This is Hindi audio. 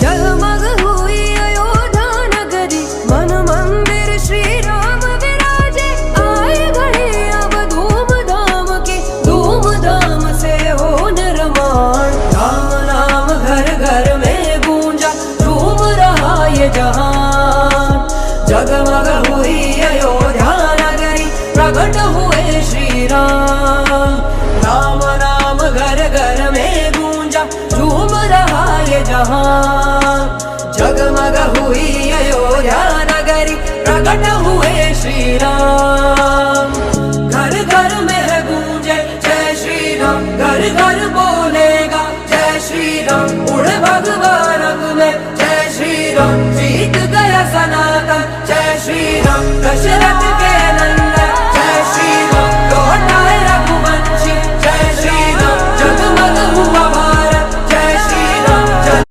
जगमग हुई अयोध्या नगरी, मन मंदिर श्री राम विराजे। आए घड़ी अब धूमधाम की, धूमधाम से हो निर्माण। राम नाम घर घर में गूंजा, झूम रहा ये जहान। जगमग हुई अयोध्या नगरी, प्रकट हुए श्री राम। राम नाम घर घर में गूंजा, झूम रहा ये जहां। जगमग हुई अयोध्या नगरी, प्रकट हुए श्री राम।